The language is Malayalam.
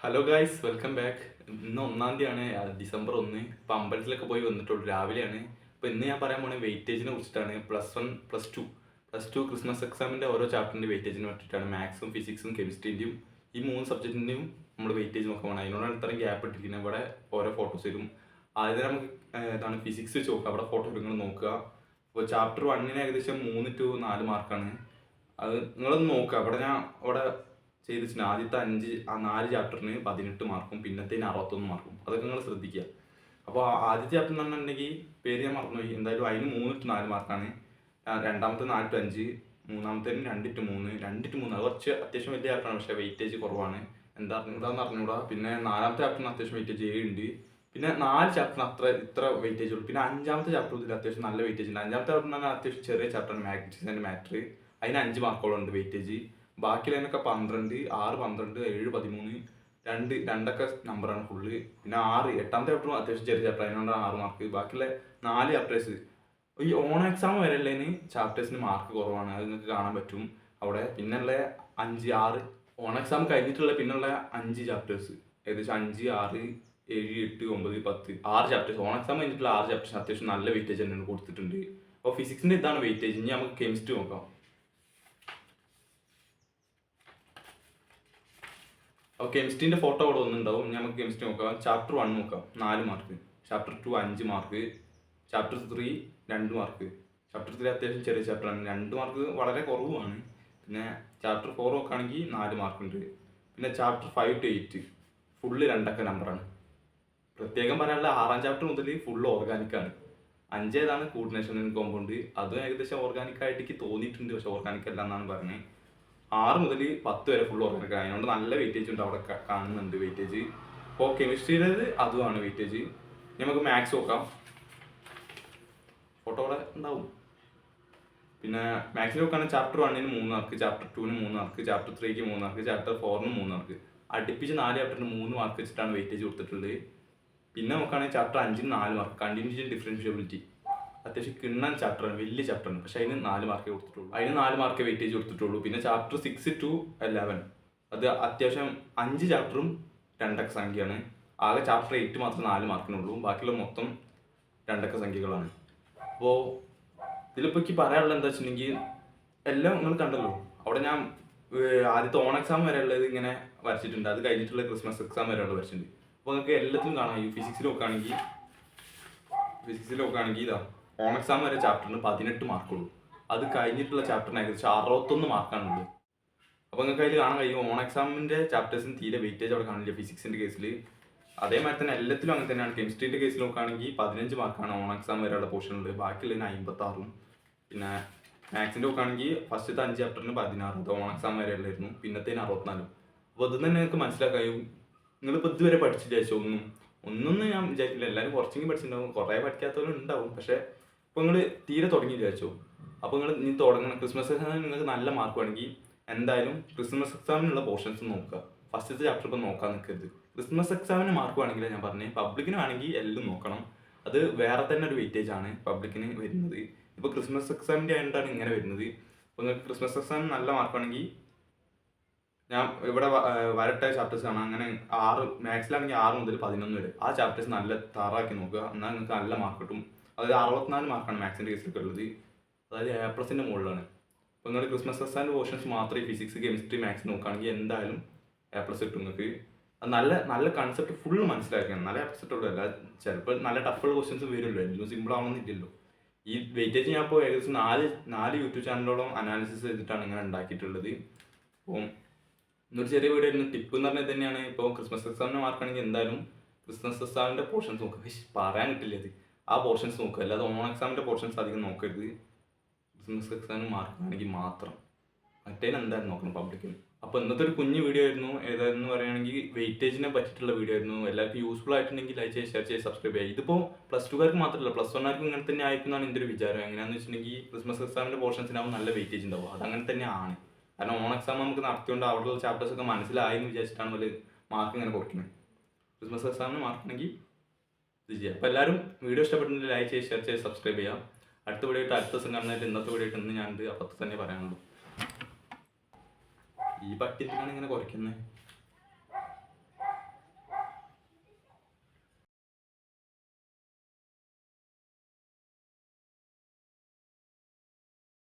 Hello guys, welcome back. ഇന്ന് 1-ാം തീയതിയാണ്, ഡിസംബർ 1. ഇപ്പോൾ അമ്പലത്തിലൊക്കെ പോയി വന്നിട്ടുള്ളൂ, രാവിലെയാണ്. അപ്പോൾ ഇന്ന് ഞാൻ പറയാൻ പോകുന്നത് വെയിറ്റേജിനെ കുറിച്ചിട്ടാണ്. +1, +2 ക്രിസ്മസ് എക്സാമിൻ്റെ ഓരോ ചാപ്റ്ററിൻ്റെ വെയിറ്റേജിനെ പറ്റിയിട്ടാണ്. മാത്സും ഫിസിക്സും കെമിസ്ട്രീൻ്റെയും ഈ 3 സബ്ജക്റ്റിൻ്റെയും നമ്മൾ വെയിറ്റേജ് നോക്കാൻ പോകണം. അതിനോടാണ് ഇത്രയും ഗ്യാപ്പ് ഇട്ടിരിക്കുന്നത്. ഇവിടെ ഓരോ ഫോട്ടോസ് വരും. ആദ്യം നമുക്ക് ഇതാണ് ഫിസിക്സ് വെച്ച് നോക്കുക. അവിടെ ഫോട്ടോ നിങ്ങൾ നോക്കുക. അപ്പോൾ ചാപ്റ്റർ 1 ഏകദേശം 3 to 4 മാർക്കാണ്. അത് നിങ്ങളൊന്ന് നോക്കുക. അവിടെ ചെയ്തിട്ടുണ്ട്. ആദ്യത്തെ 4 ചാപ്റ്ററിന് 18 മാർക്കും, പിന്നത്തേന് 61 മാർക്കും. അതൊക്കെ നിങ്ങൾ ശ്രദ്ധിക്കുക. അപ്പോൾ ആദ്യത്തെ ചാപ്റ്റർ എന്ന് പറഞ്ഞിട്ടുണ്ടെങ്കിൽ പേര് ഞാൻ മറന്നുപോയി. എന്തായാലും അതിന് 3 to 4 മാർക്കാണ്. രണ്ടാമത്തെ 4 to 5, മൂന്നാമത്തേന് 2 to 3. 2 to 3 അത് കുറച്ച് അത്യാവശ്യം വലിയ ചാപ്റ്ററാണ്, പക്ഷേ വെയിറ്റേജ് കുറവാണ്. എന്താണെന്ന് അറിഞ്ഞൂടാ. പിന്നെ 4ാമത്തെ ചാപ്റ്ററിന് അത്യാവശ്യം വെയിറ്റേജ് 7 ഉണ്ട്. പിന്നെ 4 ചാപ്റ്ററിന് ഇത്ര വെയിറ്റേജ് ഉള്ളൂ. പിന്നെ 5ാമത്തെ ചാപ്റ്റർ ഇതിൽ അത്യാവശ്യം നല്ല വെയിറ്റേജ് ഉണ്ട്. 5ാമത്തെ ചാപ്റ്റർ എന്ന് പറഞ്ഞാൽ അത്യാവശ്യം ചെറിയ ചാപ്റ്ററാണ്, മാഗ്നറ്റിക്സ് ആൻഡ് മാറ്റർ. അതിന് 5 മാർക്കോളം ഉണ്ട് വെയിറ്റേജ്. ബാക്കിയുള്ളതിനൊക്കെ 12, 6, 12, 7, 13, 2 നമ്പറാണ് ഫുള്ള്. പിന്നെ 8ാമത്തെ ചാപ്റ്ററും അത്യാവശ്യം ചെറിയ ചാപ്റ്റർ, അതിനോട് 6 മാർക്ക്. ബാക്കിയുള്ള 4 ചാപ്റ്റേഴ്സ് ഈ ഓൺ എക്സാം വരെ ഉള്ളതിന് ചാപ്റ്റേഴ്സിന് മാർക്ക് കുറവാണ്. അത് നിങ്ങൾക്ക് കാണാൻ പറ്റും അവിടെ. പിന്നെയുള്ള 5, 6 ഓൺ എക്സാം കഴിഞ്ഞിട്ടുള്ള പിന്നുള്ള 5 ചാപ്റ്റേഴ്സ് ഏകദേശം 5, 6, 7, 8, 9, 10 6 ചാപ്റ്റേഴ്സ്. ഓൺ എക്സാം കഴിഞ്ഞിട്ടുള്ള 6 ചാപ്റ്റേഴ്സ് അത്യാവശ്യം നല്ല വെയിറ്റേജ് തന്നെയാണ് കൊടുത്തിട്ടുണ്ട്. അപ്പോൾ ഫിസിക്സിൻ്റെ ഇതാണ് വെയിറ്റേജ്. ഇനി നമുക്ക് കെമിസ്ട്രി നോക്കാം. അപ്പോൾ കെമിസ്ട്രീൻ്റെ ഫോട്ടോ അവിടെ ഒന്നുണ്ടാവും. നമുക്ക് കെമിസ്ട്രി നോക്കാം. ചാപ്റ്റർ 1 നോക്കാം, 4 mark. Chapter 2 5 mark. Chapter 3 2 mark. Chapter 3 അത്യാവശ്യം ചെറിയ ചാപ്റ്ററാണ്, 2 മാർക്ക് വളരെ കുറവാണ്. പിന്നെ ചാപ്റ്റർ 4 നോക്കുകയാണെങ്കിൽ 4 മാർക്കുണ്ട്. പിന്നെ ചാപ്റ്റർ 5 to 8 ഫുള്ള് 2 നമ്പറാണ്. പ്രത്യേകം പറയാനുള്ള 6ാം ചാപ്റ്റർ മുതൽ ഫുള്ള് ഓർഗാനിക്കാണ്. 5 ഏതാണ് കോർഡിനേഷൻ ആൻഡ് കോമ്പൗണ്ട്. അതും ഏകദേശം ഓർഗാനിക്കായിട്ട് എനിക്ക് തോന്നിയിട്ടുണ്ട്, പക്ഷെ ഓർഗാനിക് അല്ല എന്നാണ് പറഞ്ഞത്. 6 മുതൽ 10 വരെ ഫുൾ ഓർഗാനിക്. അതിനോണ്ട് നല്ല വെയിറ്റേജ് ഉണ്ട്, അവിടെ കാണുന്നുണ്ട് വെയിറ്റേജ്. അപ്പോൾ കെമിസ്ട്രിയുടേത് അതുമാണ് വെയിറ്റേജ്. നമുക്ക് മാത്സ് നോക്കാം. ഫോട്ടോ അവിടെ ഉണ്ടാവും. പിന്നെ മാത്സിൽ നോക്കുകയാണെങ്കിൽ chapter 1 3 mark, chapter 2 3 mark, chapter 3 3 mark, chapter 4 3 mark. അടുപ്പിച്ച് 4 ചാപ്റ്ററിന് 3 മാർക്ക് വെച്ചിട്ടാണ് വെയിറ്റേജ് കൊടുത്തിട്ടുള്ളത്. പിന്നെ നോക്കുകയാണെങ്കിൽ chapter 5 4 mark, continuity and differentiability. അത്യാവശ്യം കിണ്ണൻ ചാപ്റ്ററാണ്, വലിയ ചാപ്റ്ററാണ്, പക്ഷെ അതിന് 4 മാർക്കേ കൊടുത്തിട്ടുള്ളൂ. അതിന് 4 മാർക്കേ വെയിറ്റേജ് കൊടുത്തിട്ടുള്ളൂ. പിന്നെ ചാപ്റ്റർ 6 to 11 അത് അത്യാവശ്യം 5 ചാപ്റ്ററും 2 സംഖ്യയാണ്. ആകെ ചാപ്റ്റർ 8 മാത്രം 4 മാർക്കിനുള്ളൂ. ബാക്കിയുള്ള മൊത്തം 2 സംഖ്യകളാണ്. അപ്പോൾ ഇതിലിപ്പോൾ എനിക്ക് പറയാനുള്ളത് എന്താ വെച്ചിട്ടുണ്ടെങ്കിൽ, എല്ലാം നിങ്ങൾ കണ്ടല്ലോ. അവിടെ ഞാൻ ആദ്യത്തെ ഓൺ എക്സാം വരെ ഉള്ളത് ഇങ്ങനെ വരച്ചിട്ടുണ്ട്. അത് കഴിഞ്ഞിട്ടുള്ള ക്രിസ്മസ് എക്സാം വരെ ഉള്ളത് വരച്ചിട്ടുണ്ട്. അപ്പോൾ നിങ്ങൾക്ക് എല്ലാത്തിലും കാണാം. ഈ ഫിസിക്സിൽ നോക്കുകയാണെങ്കിൽ ഇതാ ഓൺ എക്സാം വരെ ചാപ്റ്ററിന് 18 മാർക്കുള്ളൂ. അത് കഴിഞ്ഞിട്ടുള്ള ചാപ്റ്ററിന് ഏകദേശം 61 മാർക്കാണുള്ളത്. അപ്പോൾ നിങ്ങൾക്ക് അതിൽ കാണാൻ കഴിയും ഓൺ എക്സാമിൻ്റെ ചാപ്റ്റേഴ്സിന് തീരെ വെയിറ്റേജ് അവിടെ കാണില്ല ഫിസിക്സിൻ്റെ കേസിൽ. അതേമാതിരി തന്നെ എല്ലാത്തിലും അങ്ങനെ തന്നെയാണ്. കെമിസ്ട്രീൻ്റെ കേസിൽ നോക്കുകയാണെങ്കിൽ 15 മാർക്കാണ് ഓൺ എക്സാം വരെയുള്ള പോർഷനുള്ളത്. ബാക്കിയുള്ളതിന് 56. പിന്നെ മാത്സിൻ്റെ നോക്കുകയാണെങ്കിൽ ഫസ്റ്റത്തെ 5 ചാപ്റ്ററിന് 16, അത് ഓൺ എക്സാം വരെ ഉള്ളായിരുന്നു. പിന്നത്തേന് 64. അപ്പോൾ ഇത് തന്നെ നിങ്ങൾക്ക് മനസ്സിലാക്കായും. നിങ്ങളിപ്പോൾ ഇതുവരെ പഠിച്ചില്ല ഒന്നും ഞാൻ വിചാരിക്കില്ല. എല്ലാവരും കുറച്ചെങ്കിലും പഠിച്ചിട്ടുണ്ടാവും, കുറേ പഠിക്കാത്തവരും ഉണ്ടാവും. പക്ഷേ ഇപ്പോൾ നിങ്ങൾ തീരെ തുടങ്ങി വിചാരിച്ചോ. അപ്പോൾ നിങ്ങൾ ഇനി തുടങ്ങണം. ക്രിസ്മസ് എക്സാമിന് നിങ്ങൾക്ക് നല്ല മാർക്ക് വേണമെങ്കിൽ എന്തായാലും ക്രിസ്മസ് എക്സാമിനുള്ള പോർഷൻസ് നോക്കുക. ഫസ്റ്റത്തെ ചാപ്റ്റർ ഇപ്പോൾ നോക്കാൻ നിൽക്കരുത്. ക്രിസ്മസ് എക്സാമിന് മാർക്ക് വേണമെങ്കിൽ ഞാൻ പറഞ്ഞത്, പബ്ലിക്കിന് വേണമെങ്കിൽ എല്ലാം നോക്കണം. അത് വേറെ തന്നെ ഒരു വെയിറ്റേജ് ആണ് പബ്ലിക്കിന് വരുന്നത്. ഇപ്പോൾ ക്രിസ്മസ് എക്സാമിൻ്റെ ആയിട്ടാണ് ഇങ്ങനെ വരുന്നത്. അപ്പോൾ നിങ്ങൾക്ക് ക്രിസ്മസ് എക്സാമിന് നല്ല മാർക്ക് വേണമെങ്കിൽ ഞാൻ ഇവിടെ വരട്ടെ ചാപ്റ്റേഴ്സ് ആണ്. അങ്ങനെ 6 മാത്സിലാണെങ്കിൽ 6 മുതൽ 11 വരെ ആ ചാപ്റ്റേഴ്സ് നല്ല താറാക്കി നോക്കുക. എന്നാൽ നിങ്ങൾക്ക് നല്ല മാർക്ക് കിട്ടും. അതായത് 64 മാർക്കാണ് മാത്സിൻ്റെ കേസിലൊക്കെ ഉള്ളത്. അതായത് A+ൻ്റെ മുകളിലാണ്. അപ്പോൾ നിങ്ങൾ ക്രിസ്മസ് എക്സാമിൻ്റെ പോർഷൻസ് മാത്രമേ ഫിസിക്സ് കെമിസ്ട്രി മാത്സ് നോക്കുകയാണെങ്കിൽ എന്തായാലും A+ കിട്ടും നിങ്ങൾക്ക്. അത് നല്ല കൺസെപ്റ്റ് ഫുള്ള് മനസ്സിലാക്കണം. നല്ല A+ കിട്ടുള്ളൂ. അല്ല ചിലപ്പോൾ നല്ല ടഫുള്ള ക്വസ്റ്റ്യൻസ് വരുമല്ലോ, എല്ലാം സിമ്പിൾ ആവണമെന്നില്ലല്ലോ. ഈ വെയിറ്റേജ് ഞാൻ ഇപ്പോൾ ഏകദേശം 4 യൂട്യൂബ് ചാനലോളം അനാലിസിസ് ചെയ്തിട്ടാണ് ഇങ്ങനെ ഉണ്ടാക്കിയിട്ടുള്ളത്. അപ്പോൾ ഇന്നൊരു ചെറിയ വീഡിയോ ആയിരുന്നു. ടിപ്പ് എന്ന് പറഞ്ഞത് തന്നെയാണ്. ഇപ്പോൾ ക്രിസ്മസ് എക്സാമിന് മാർക്കാണെങ്കിൽ എന്തായാലും ക്രിസ്മസ് എക്സാമിൻ്റെ പോർഷൻസ് നോക്കുക. പറയാൻ കിട്ടില്ല അത്. ആ പോർഷൻസ് നോക്കുക, അല്ലാതെ ഓൺ എക്സാമിൻ്റെ പോർഷൻസ് അധികം നോക്കരുത്. ക്രിസ്മസ് എക്സാമിന് മാർക്കാണെങ്കിൽ മാത്രം. മറ്റേതിന് എന്തായാലും നോക്കണം പബ്ലിക്കിന്. അപ്പോൾ ഇന്നത്തെ ഒരു കുഞ്ഞു വീഡിയോ ആയിരുന്നു. ഏതായിരുന്നു പറയുകയാണെങ്കിൽ വെയിറ്റേജിനെ പറ്റിയിട്ടുള്ള വീഡിയോ ആയിരുന്നു. എല്ലാവർക്കും യൂസ്ഫുൾ ആയിട്ടുണ്ടെങ്കിൽ ലൈക്ക് ചെയ്യുക, ഷെയർ ചെയ്യുക, സബ്സ്ക്രൈബ് ചെയ്യുക. ഇതിപ്പോൾ +2കാർക്ക് മാത്രമല്ല +1കാർക്കും ഇങ്ങനെ തന്നെ ആയിരിക്കുന്നതാണ് എൻ്റെ ഒരു വിചാരം. എങ്ങനെയാണെന്ന് വെച്ചിട്ടുണ്ടെങ്കിൽ ക്രിസ്മസ് എക്സാമിൻ്റെ പോർഷൻസിനാവും നല്ല വെയിറ്റേജ് ഉണ്ടാവും. അതങ്ങനെ തന്നെയാണ്. കാരണം ഓൺ എക്സാം നമുക്ക് നടത്തിക്കൊണ്ട് അവിടെയുള്ള ചാപ്റ്റേഴ്സൊക്കെ മനസ്സിലായി എന്ന് വിചാരിച്ചിട്ടാണ് ഒരു മാർക്ക് ഇങ്ങനെ കൊടുക്കുന്നത്. ക്രിസ്മസ് എക്സാമിന് മാർക്കുണ്ടെങ്കിൽ ഇത് ചെയ്യാം. അപ്പോൾ എല്ലാവരും വീഡിയോ ഇഷ്ടപ്പെട്ടിട്ടുണ്ടെങ്കിൽ ലൈക്ക് ചെയ്യുക, ഷെയർ ചെയ്യുക, സബ്സ്ക്രൈബ് ചെയ്യാം. അടുത്ത വീഡിയോ ആയിട്ട് അടുത്ത ദിവസം കാണുന്നതായിട്ട് ഇന്നത്തെ വീഡിയോ ആയിട്ട് ഇന്ന് ഞാനുണ്ട്. അപ്പോൾ തന്നെ പറയാനുള്ളൂ. ഈ പട്ടി എന്തിനാണ് ഇങ്ങനെ കുറയ്ക്കുന്നത്?